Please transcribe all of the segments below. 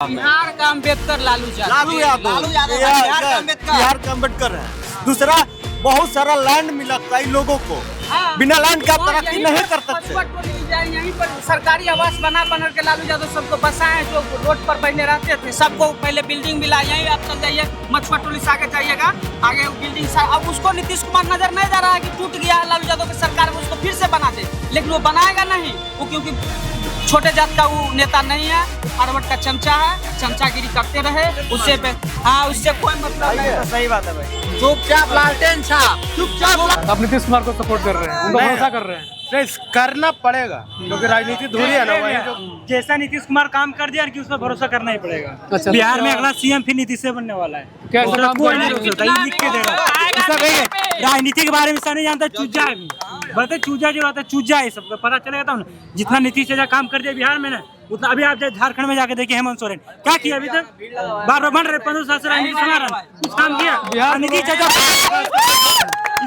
बिहार का अम्बेडकर लालू यादव बिहार का अम्बेडकर है। दूसरा, बहुत सारा लैंड मिला कई लोगों को, बिना लैंड का तरक्की नहीं कर सकते। यहीं पर सरकारी आवास बना के लालू यादव सबको बसाए, जो रोड पर पहले रहते थे सबको पहले बिल्डिंग मिला। यहीं आप चल जाइए मछुआ टोली से आगे जाइएगा, आगे बिल्डिंग। अब उसको नीतीश कुमार नजर नहीं जा रहा है कि टूट गया है लालू यादव की सरकार में, उसको फिर से बना दे, लेकिन वो बनाएगा नहीं। वो क्योंकि छोटे जात का वो नेता नहीं है, अरवट का चमचा है, चमचागिरी करते रहे, उससे उससे कोई मतलब नहीं है। सही बात है भाई, चुपचाप लालटेन छाप, चुपचाप। आप नीतीश कुमार को सपोर्ट कर रहे हैं, उनको भरोसा कर रहे हैं? नहीं, करना पड़ेगा क्योंकि राजनीति धुरी है ना। वही जो जैसा नीतीश कुमार काम कर दिया कि उसमें भरोसा करना ही पड़ेगा। अच्छा, बिहार में अगला सीएम फिर नीतीश से बनने वाला है। क्या ऐसा काम कोई कर नहीं रहे रोक सकता, ये लिख के देगा। राजनीति के बारे में सब नहीं जानता, चूजा है भी। बता चूजा जो रहता है, चूजा है, सबको पता चलेगा तब ना। जितना नीतीश ने काम कर दिया बिहार में ना, उतना अभी आप झारखंड में जाके देखिए हेमंत सोरेन क्या किया अभी तक। बार बन रहे 15 साल से राजनीति बना रहा, कुछ काम किया बिहार नीतीश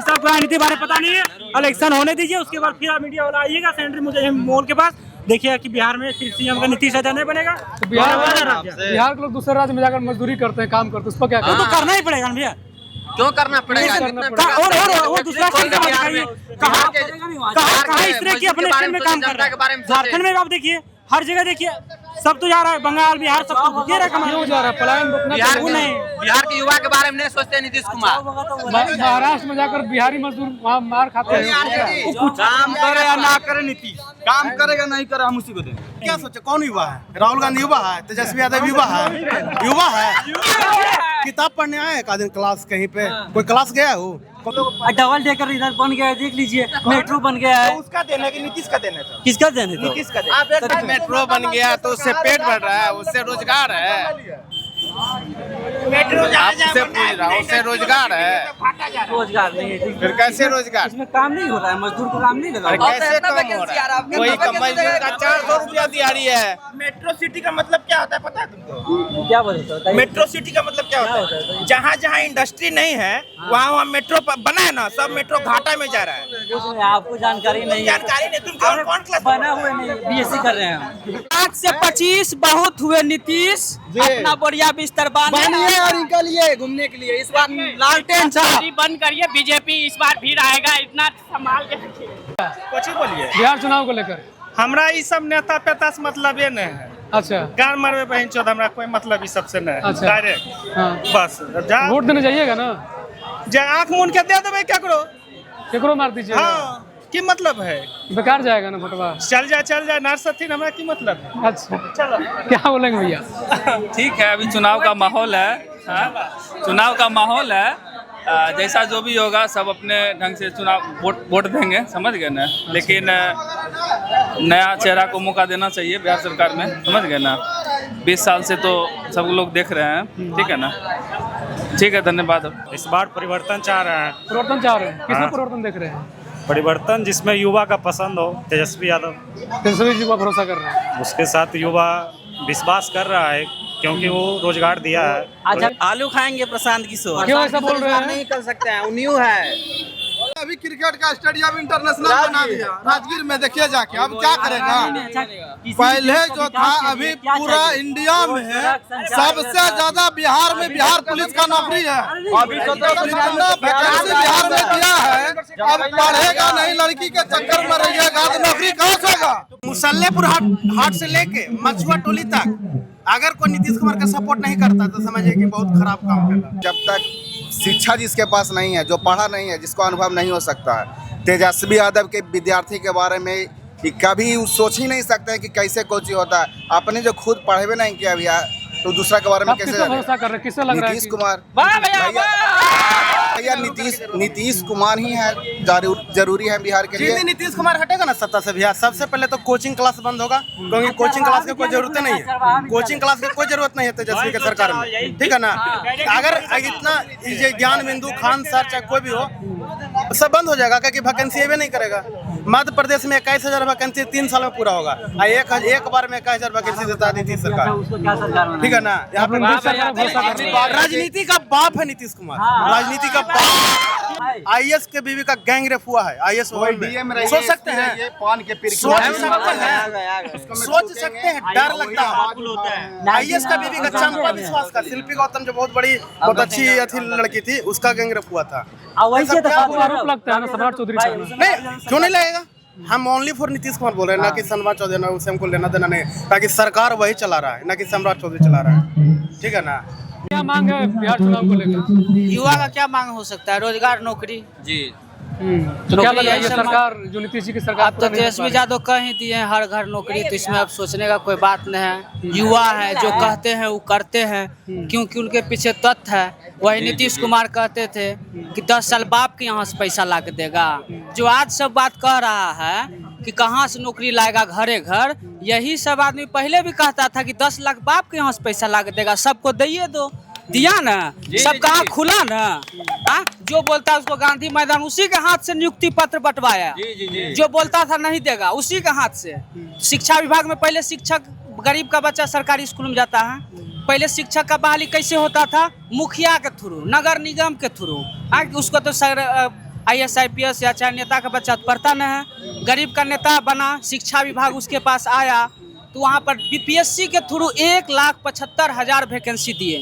सबको राजनीति बारे पता नहीं है। इलेक्शन होने दीजिए, उसके बाद फिर आप मीडिया वाला आइएगा सेंट्रल मुझे मॉल के पास, देखिए कि बिहार में फिर सीएम का नीतीश नहीं बनेगा। तो बिहार के लोग दूसरे राज्य में जाकर मजदूरी करते हैं, काम करते हैं, उस पर क्या तो करना ही पड़ेगा भैया। क्यों करना पड़ेगा? और दूसरा स्टेट में कहाँ इस तरह की अपने स्टेट में काम कर रहा है। झारखंड में आप देखिए, हर जगह देखिए, सब तो जा रहा है, बंगाल बिहार सब तो जा रहा है, जा रहा है पलायन रोकना। बिहार के युवा के बारे में नहीं सोचते नीतीश कुमार। महाराष्ट्र में जाकर बिहारी मजदूर वहाँ मार खाते हैं। काम करे या ना करे, नीतीश काम करेगा नहीं करे, हम उसी को देंगे। क्या सोचे, कौन युवा है? राहुल गांधी युवा है, तेजस्वी यादव युवा है। किताब पढ़ने आए एक आदमी क्लास, कहीं पे कोई क्लास गया हो? डबल डेकर इधर बन गया है, देख लीजिए, मेट्रो बन गया है। उसका देना है कि नीतीश का देना है? किसका देने तो? नीतीश का देना। मेट्रो बन गया तो उससे पेट बढ़ रहा है, उससे रोजगार है। मेट्रो आपसे पूछ रहा हूं, उससे रोजगार है? रोजगार नहीं है, फिर कैसे रोजगार? इसमें काम नहीं हो रहा है, मजदूर को काम नहीं लगा। कैसे कम हो रहा है? वही मजदूर का 400 रुपया दिहाड़ी है। मेट्रो सिटी का मतलब क्या होता है पता है तुमको? क्या बोलते? मेट्रो सिटी का मतलब क्या होता है? जहाँ जहाँ इंडस्ट्री नहीं है वहाँ मेट्रो बना है ना, सब मेट्रो घाटा में जा रहा है। आपको जानकारी नहीं है? जानकारी नहीं। तुम कौन क्लास बना हुए नहीं, बीएससी कर रहे हैं। 8 से 25 बहुत हुए नीतीश, अपना बढ़िया बिस्तर बांधिए और इनके लिए घूमने के लिए इस बार लालटेन छाप बंद करिए। बीजेपी इस बार फिर आएगा, इतना संभाल के रखिए। कुछ बोलिए बिहार चुनाव को लेकर हमरा ये सब नेता पेता से मतलब ये नहीं है। अच्छा, गान मरवे बहन चौथ, हमरा कोई मतलब इस सबसे नहीं है। अच्छा। डायरेक्ट हाँ, बस जा वोट देने जाइएगा ना, आँख मूंद के दे देवे क्या करो। केकरो मार दीजिए। हाँ, की मतलब है? बेकार जाएगा ना फोटवा। चल जाए नरसथिन, हमरा की मतलब है? अच्छा, क्या बोलेंगे भैया? ठीक है, अभी चुनाव का माहौल है। हाँ, चुनाव का माहौल है। जैसा जो भी होगा सब अपने ढंग से चुनाव वोट देंगे, समझ गए ना। लेकिन नया चेहरा को मौका देना चाहिए बिहार सरकार में, समझ गए ना। 20 साल से तो सब लोग देख रहे हैं, ठीक है ना। ठीक है, धन्यवाद। इस बार परिवर्तन चाह रहे हैं। परिवर्तन चाह रहे हैं? किसमें परिवर्तन देख रहे हैं? परिवर्तन जिसमें युवा का पसंद हो, तेजस्वी यादव। तेजस्वी जी को भरोसा कर रहे हैं? उसके साथ युवा विश्वास कर रहा है क्योंकि वो रोजगार दिया है। अच्छा, आलू खाएंगे प्रशांत किशोर? क्यों ऐसा बोल रहे हैं? नहीं कर सकते हैं, न्यू है। अभी क्रिकेट का स्टेडियम इंटरनेशनल बना दिया राजगीर में, देखिए जाके। अब क्या करेगा? पहले जो था, अभी पूरा इंडिया में सबसे ज्यादा बिहार में बिहार पुलिस का नौकरी है। अभी इतना वैकेंसी बिहार में दिया है, अब पढ़ेगा नहीं, लड़की के चक्कर में रहिएगा तो नौकरी कहाँ से होगा? मुसल्लेपुर हाट से लेके मछुआ टोली तक अगर कोई नीतीश कुमार का सपोर्ट नहीं करता तो समझिए कि बहुत खराब काम कर रहा है। जब तक शिक्षा जिसके पास नहीं है, जो पढ़ा नहीं है, जिसको अनुभव नहीं हो सकता है, तेजस्वी यादव के विद्यार्थी के बारे में कि कभी सोच ही नहीं सकते हैं कि कैसे कोई चीज होता है। आपने जो खुद पढ़े भी नहीं किया भैया, तो दूसरा के बारे में कैसे भरोसा कर रहे हैं? किससे लग रहा है? नीतीश कुमार भैया, नीतीश कुमार ही है, जरूरी है बिहार के लिए। नीतीश कुमार हटेगा ना सत्ता से बिहार, सबसे पहले तो कोचिंग क्लास बंद होगा, क्योंकि कोचिंग क्लास की कोई जरूरत नहीं है। कोचिंग क्लास की कोई जरूरत नहीं है तेजस्वी के सरकार में, ठीक है ना। अगर इतना ये ज्ञान बिंदु खान सर चाहे कोई भी हो, सब बंद हो जाएगा, क्योंकि वैकेंसी भी नहीं करेगा। मध्य प्रदेश में 21,000 वैकेंसी 3 साल में पूरा होगा। एक बार में 21,000 वैकेंसी देता है नीतीश सरकार, ठीक है ना। यहाँ पे राजनीति का बाप है नीतीश कुमार, राजनीति का बाप। आईएएस के बीवी का गैंग रेप हुआ है आईएएस में, सोच सकते हैं, पान के सोच सकते हैं, डर लगता है। आईएएस का बीवी का चंपा विश्वास का शिल्पी गौतम जो बहुत बड़ी बहुत अच्छी लड़की थी, उसका गैंग रेप हुआ था। आरोप लगता है ना सम्राट चौधरी पर। नहीं, क्यों नहीं लगेगा? हम ओनली फॉर नीतीश कुमार बोल रहे हैं, ना कि सम्राट चौधरी, ना उससे हमको लेना देना नहीं, ताकि सरकार वही चला रहा है, ना कि सम्राट चौधरी चला रहा है। ठीक है ना? क्या मांग है बिहार चुनाव को लेकर? युवा का क्या मांग हो सकता है? रोजगार, नौकरी। जी तो क्या लगा ये सरकार जो नीतीश जी की सरकार अब तो तेजस्वी यादव कह ही दिए हैं हर घर नौकरी, तो इसमें अब सोचने का कोई बात नहीं है। युवा है, जो कहते हैं वो करते हैं, क्योंकि उनके पीछे तथ्य है। वही नीतीश कुमार कहते थे कि 10 साल बाप के यहाँ से पैसा ला के देगा। जो आज सब बात कह रहा है कि कहाँ से नौकरी लाएगा घरे घर, यही सब आदमी पहले भी कहता था कि 10 लाख बाप के यहाँ से पैसा ला के देगा, सबको दिए दो, दिया ना, सबका आँख खुला ना। जो बोलता है उसको गांधी मैदान उसी के हाथ से नियुक्ति पत्र बंटवाया। जो बोलता था नहीं देगा उसी के हाथ से। शिक्षा विभाग में पहले शिक्षक, गरीब का बच्चा सरकारी स्कूल में जाता है, पहले शिक्षक का बहाली कैसे होता था? मुखिया के थ्रू, नगर निगम के थ्रू। उसको तो IAS IPS या चाहे नेता का बच्चा पढ़ता नहीं है। गरीब का नेता बना, शिक्षा विभाग उसके पास आया तो वहाँ पर BPSC के थ्रू 1,75,000 वैकेंसी दिए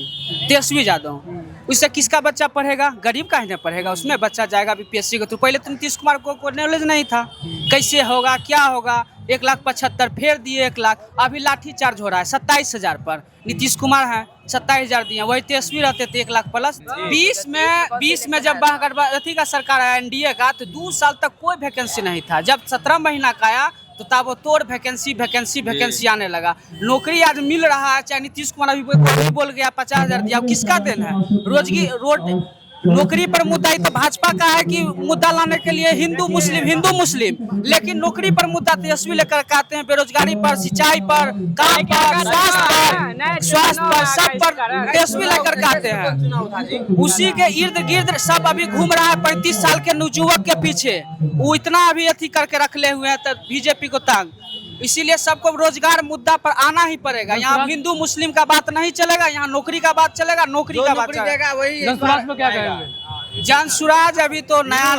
तेजस्वी यादव। उससे किसका बच्चा पढ़ेगा? गरीब का ही नहीं पढ़ेगा, उसमें बच्चा जाएगा BPSC के थ्रू। पहले तो नीतीश कुमार को नॉलेज नहीं था कैसे होगा क्या होगा। 1,75,000 फिर दिए 1 लाख। अभी लाठी चार्ज हो रहा है 27,000 पर। नीतीश कुमार है 27,000 दिए, वही तेजस्वी रहते थे 1 लाख प्लस। 20 में जब अथी का सरकार आया NDA का, तो 2 साल तक कोई वैकेंसी नहीं था। जब 17 महीना का आया तो तब वो तोड़ वैकेंसी आने लगा। नौकरी आज मिल रहा है, चाहे नीतीश कुमार अभी बोल गया 50,000 दिया, किसका देन है? नौकरी पर मुद्दा ही तो भाजपा का है कि मुद्दा लाने के लिए हिंदू मुस्लिम, लेकिन नौकरी पर मुद्दा तेजस्वी लेकर आते हैं। बेरोजगारी पर, सिंचाई पर, काम पर, स्वास्थ्य पर, सब पर तेजस्वी लेकर आते हैं। उसी के इर्द गिर्द सब अभी घूम रहा है 35 साल के नवजुवक के पीछे। वो इतना अभी अथी करके रखले हुए हैं तो बीजेपी को तंग। इसीलिए सबको रोजगार मुद्दा पर आना ही पड़ेगा। यहाँ हिंदू मुस्लिम का बात नहीं चलेगा, यहाँ नौकरी का बात चलेगा, नौकरी का बात चलेगा। वही जनसुराज में क्या कहेंगे? जनसुराज अभी तो नया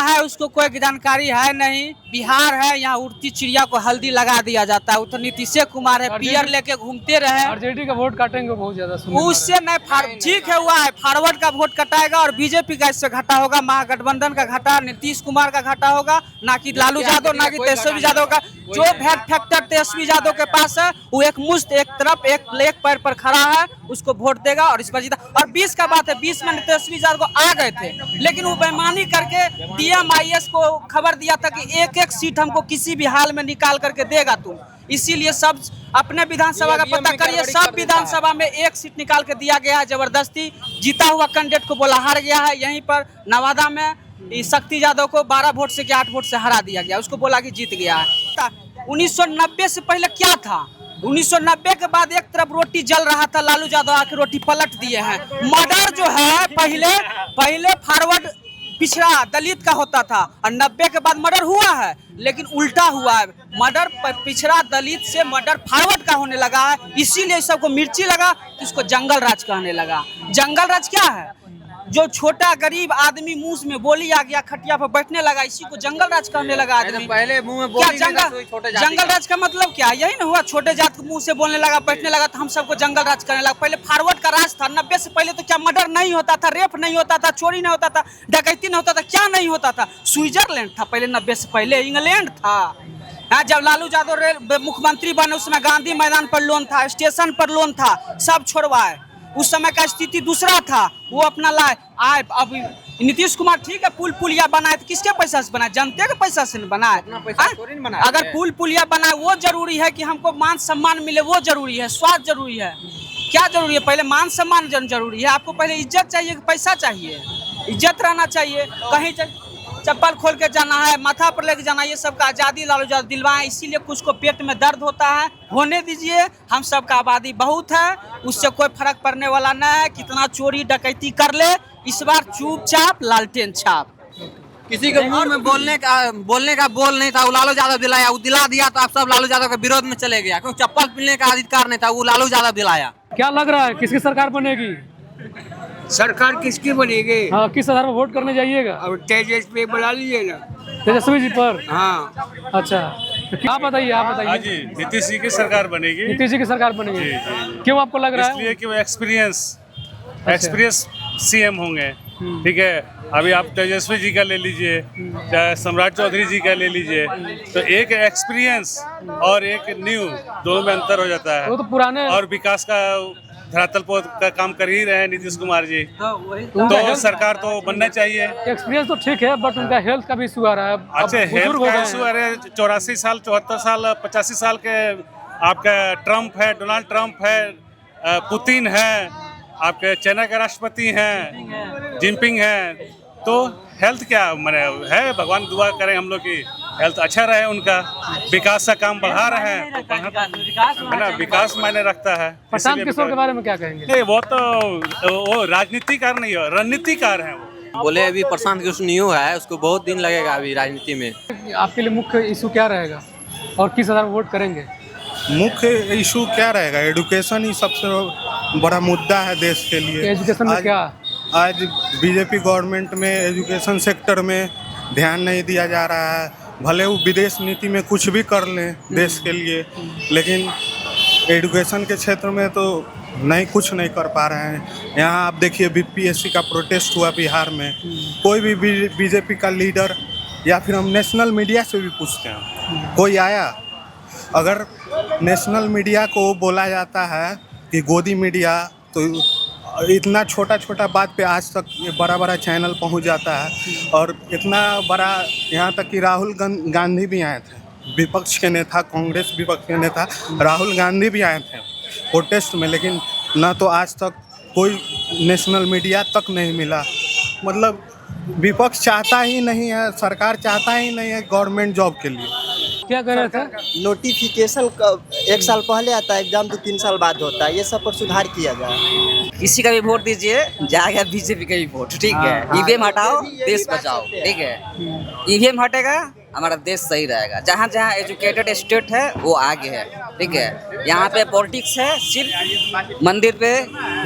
है, उसको कोई जानकारी है नहीं। बिहार है, यहाँ उड़ती चिड़िया को हल्दी लगा दिया जाता है। वो तो नीतीश कुमार है, पियर लेके घूमते रहे। आरजेडी का वोट काटेंगे बहुत ज्यादा, उससे नहीं, ठीक है हुआ है, फॉरवर्ड का वोट कटाएगा और बीजेपी का इससे घाटा होगा। महागठबंधन का घाटा, नीतीश कुमार का घाटा होगा, ना कि लालू यादव, ना कि तेजस्वी यादव का। जो फैक्टर तेजस्वी यादव के पास है वो एक मुश्त, एक तरफ, एक पैर पर खड़ा है, उसको वोट देगा और इस पर जीता। और 20 का बात है, 20 में तेजस्वी यादव को आ गए थे, लेकिन वो बेईमानी करके DM IAS को खबर दिया था कि एक सीट हमको किसी भी हाल में निकाल करके देगा तुम। इसीलिए सब अपने विधानसभा का पता करिए, सब विधानसभा में 1 सीट निकाल के दिया गया है जबरदस्ती। जीता हुआ कैंडिडेट को बोला हार गया है। यहीं पर नवादा में शक्ति यादव को 12 वोट से 8 वोट से हरा दिया गया, उसको बोला कि जीत गया है। 1990 से पहले क्या था? 1990 के बाद एक तरफ रोटी जल रहा था, लालू यादव आके रोटी पलट दिए हैं। मर्डर जो है पहले फॉरवर्ड पिछड़ा दलित का होता था और 90 के बाद मर्डर हुआ है, लेकिन उल्टा हुआ है। मर्डर पिछड़ा दलित से मर्डर फॉरवर्ड का होने लगा है। इसीलिए सबको मिर्ची लगा, इसको जंगल राज कहने लगा। जंगल राज क्या है? जो छोटा गरीब आदमी मुंह में बोली आ गया, खटिया पर बैठने लगा, इसी को जंगल राज कहने लगा आदमी। पहले मुंह में बोली जंगल राज का मतलब क्या? यही ना हुआ, छोटे जात के मुंह से बोलने लगा, बैठने लगा, तो हम सबको जंगल राज करने लगा। पहले फॉरवर्ड का राज था। 90 से पहले तो क्या मर्डर नहीं होता था, रेप नहीं होता था, चोरी नहीं होता था, डकैती नहीं होता था, क्या नहीं होता था? स्विट्जरलैंड था पहले, 90 से पहले इंग्लैंड था। जब लालू यादव मुख्यमंत्री बने उस समय गांधी मैदान पर लोन था, स्टेशन पर लोन था, सब छोड़वाए। उस समय का स्थिति दूसरा था, वो अपना लाए आए। अब नीतीश कुमार ठीक है, पुल पुलिया बनाए तो किसके पैसा से बनाए? जनता के पैसा से बनाए। अगर पुल पुलिया बनाए वो जरूरी है कि हमको मान सम्मान मिले, वो जरूरी है। स्वास्थ्य जरूरी है, क्या जरूरी है? पहले मान सम्मान जरूरी है। आपको पहले इज्जत चाहिए कि पैसा चाहिए? इज्जत रहना चाहिए। कहीं चप्पल खोल के जाना है, माथा पर लेके जाना, ये सब का आज़ादी लालू यादव दिलवाएं। इसीलिए कुछ को पेट में दर्द होता है, होने दीजिए। हम सब का आबादी बहुत है, उससे कोई फर्क पड़ने वाला नहीं है। कितना चोरी डकैती कर ले, इस बार चुपचाप लालटेन छाप। किसी के मुंह में बोलने का बोल नहीं था, वो लालू यादव दिलाया, वो दिला दिया तो आप सब लालू यादव के विरोध में चले गया, क्योंकि चप्पल पहनने का अधिकार नहीं था, वो लालू यादव दिलाया। क्या लग रहा है किसकी सरकार बनेगी? सरकार किसकी बनेगी? हाँ, किस आधार पर वोट करने जाइएगा? अब तेजस्वी बुला लीजिए ना। तेजस्वी जी पर? हाँ। अच्छा, तो आप बताइए, आप बताइए। जी, नीतीश जी की सरकार बनेगी। नीतीश जी की सरकार बनेगी। क्यों आपको लग रहा है? इसलिए कि वो एक्सपीरियंस सीएम होंगे। ठीक है, अभी आप तेजस्वी जी का ले लीजिए, चाहे सम्राट चौधरी जी का ले लीजिए, तो एक एक्सपीरियंस और एक न्यू, दोनों में अंतर हो जाता है। वो तो पुराने और विकास का धरातल का काम कर ही रहे हैं नीतीश कुमार जी, तो सरकार तो बनना चाहिए। एक्सपीरियंस तो ठीक है, बट उनका हेल्थ का भी इशू आ रहा है। अच्छा, हेल्थ का इशू आ रहा है। 84 साल, 74 साल, 85 साल के आपका ट्रम्प है, डोनाल्ड ट्रम्प है, पुतिन है, आपके चाइना के राष्ट्रपति हैं, जिनपिंग हैं, तो हेल्थ क्या मैंने है, भगवान दुआ करें हम लोग की हेल्थ अच्छा रहे उनका, विकास का काम बढ़ा रहे हैं, है ना, विकास मायने रखता है। प्रशांत किशोर के बारे में क्या कहेंगे? नहीं, वो राजनीतिकार नहीं है, रणनीतिकार है वो। बोले अभी प्रशांत किशोर न्यू है, उसको बहुत दिन लगेगा अभी राजनीति में। आपके लिए मुख्य इशू क्या रहेगा और किस आधार पर वोट करेंगे? मुख्य इशू क्या रहेगा? एजुकेशन ही सबसे बड़ा मुद्दा है देश के लिए। एजुकेशन में क्या? आज बीजेपी गवर्नमेंट में एजुकेशन सेक्टर में ध्यान नहीं दिया जा रहा है। भले वो विदेश नीति में कुछ भी कर लें देश के लिए, लेकिन एजुकेशन के क्षेत्र में तो नहीं, कुछ नहीं कर पा रहे हैं। यहाँ आप देखिए, बीपीएससी का प्रोटेस्ट हुआ बिहार में, कोई भी बीजेपी का लीडर या फिर हम नेशनल मीडिया से भी पूछते हैं, कोई आया? अगर नेशनल मीडिया को बोला जाता है कि गोदी मीडिया, तो इतना छोटा छोटा बात पे आज तक ये बड़ा बड़ा चैनल पहुंच जाता है। और इतना बड़ा, यहाँ तक कि राहुल गांधी भी आए थे, विपक्ष के नेता, कांग्रेस विपक्ष के नेता राहुल गांधी भी आए थे प्रोटेस्ट में, लेकिन ना तो आज तक कोई नेशनल मीडिया तक नहीं मिला। मतलब विपक्ष चाहता ही नहीं है, सरकार चाहता ही नहीं है गवर्नमेंट जॉब के लिए। क्या कर रहे थे? नोटिफिकेशन 1 साल पहले आता है, एग्जाम तो 3 साल बाद होता है। ये सब पर सुधार किया जाए। किसी का भी वोट दीजिए, जाएगा बीजेपी का ही वोट, ठीक है। ईवीएम हटाओ, देश बचाओ, ठीक है। ईवीएम हटेगा, हमारा देश सही रहेगा। जहाँ जहाँ एजुकेटेड स्टेट है वो आगे है, ठीक है। यहाँ पे पॉलिटिक्स है, सिर्फ मंदिर पे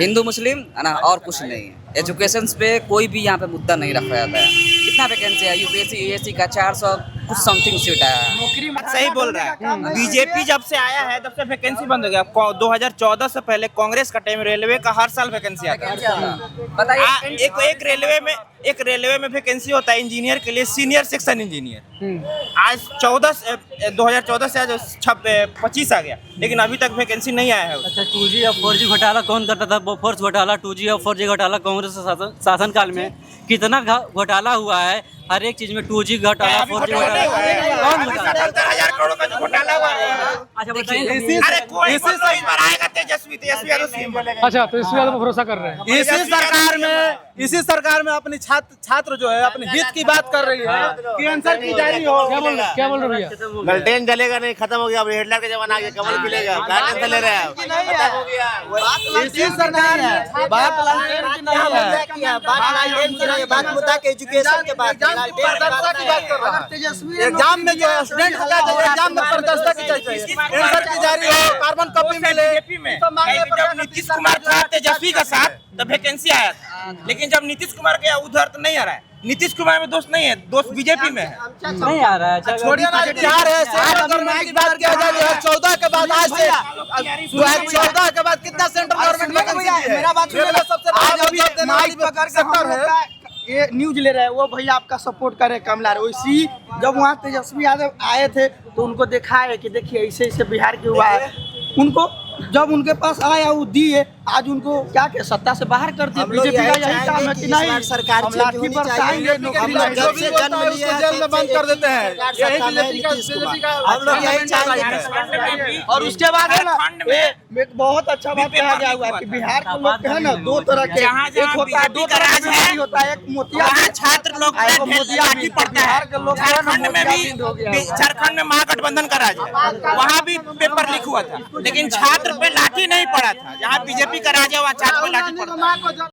हिंदू मुस्लिम है ना, और कुछ नहीं है। एजुकेशन पे कोई भी यहाँ पे मुद्दा नहीं रखा जाता है। कितना वैकेंसी है यूपीएससी यूएससी का? 400 कुछ समथिंग सीट है। नौकरी सही बोल रहा है। बीजेपी जब से आया है तब से वैकेंसी बंद हो गया। 2014 से पहले कांग्रेस का टाइम रेलवे का हर साल वैकेंसी आता है। बताइए, एक रेलवे में वैकेंसी होता है इंजीनियर के लिए, सीनियर सेक्शन इंजीनियर। आज 2014 से आज 25 आ गया, लेकिन अभी तक वैकेंसी नहीं आया है। अच्छा, 2G और 4G घोटाला कौन करता था? बोफोर्स घोटाला, 2G और 4G घोटाला कांग्रेस शासनकाल में कितना घोटाला हुआ है। हर एक चीज में 2G घोटाला, 4G घोटाला, कौन घोटाला? 70,000 करोड़ का जो घोटाला हुआ है। अच्छा बताइए, अरे कोई इस बार आएगा तेजस्वी यादव सीएम बनेगा। अच्छा, तो इसी बात पर भरोसा कर रहे हैं? इसी सरकार में अपने छात्र जो है अपने हित की बात कर रही है कि आंसर की जारी हो। क्या बोल रहे भैया? गलटेन जलेगा नहीं, खत्म हो गया। अब हेडलाइट का जमाना आ गया, कमल मिलेगा। गार्डन ले रहे हैं, इसी सरकार है, बात मुद्दा के एजुकेशन के बाद एग्जाम में जो स्टूडेंट का एग्जाम में प्रदर्शता की चाहिए, आंसर की जारी हो, कार्बन कॉपी मिले। जब नीतीश कुमार था तेजस्वी का साथ, तब वैकेंसी आया था। लेकिन जब नीतीश कुमार गया उधर तो नहीं आ रहा है। नीतीश कुमार में दोस्त नहीं है, दोस्त बीजेपी में है। नहीं आ रहा है। छोड़िए ना, चार है की बात किया जाए। 2014 के बाद आज से 2014 के बाद कितना सेंट्रल गवर्नमेंट वैकेंसी है? मेरा बात सुनिए, सबसे माइक पकड़ के सेक्टर है, ये न्यूज ले रहे हैं, वो भैया आपका सपोर्ट करे कमला रहे। इसी जब वहाँ तेजस्वी यादव आए थे तो उनको देखा है कि देखिए ऐसे ऐसे बिहार के हुआ है। उनको जब उनके पास आया वो दिए, आज उनको क्या के सत्ता से बाहर कर दिया। बीजेपी का यही काम है कि नहीं, सरकार हम लाठी बरसाएंगे, जेल में बंद कर देते हैं। यही बीजेपी का हम लोग यही चाहेंगे। और उसके बाद है ना, एक बहुत अच्छा बात कहा गया हुआ है कि बिहार के लोग है ना, 2 तरह के, एक होता है 2 तरह का राज होता है, एक मोतिया छात्र लोग लाठी पड़ता है। झारखंड में भी, झारखंड में महागठबंधन का राज है, वहाँ भी पेपर लीक हुआ था, लेकिन छात्र पे लाठी नहीं पड़ा था। जहाँ बीजेपी का राज है वहाँ छात्र पे लाठी पड़ा था।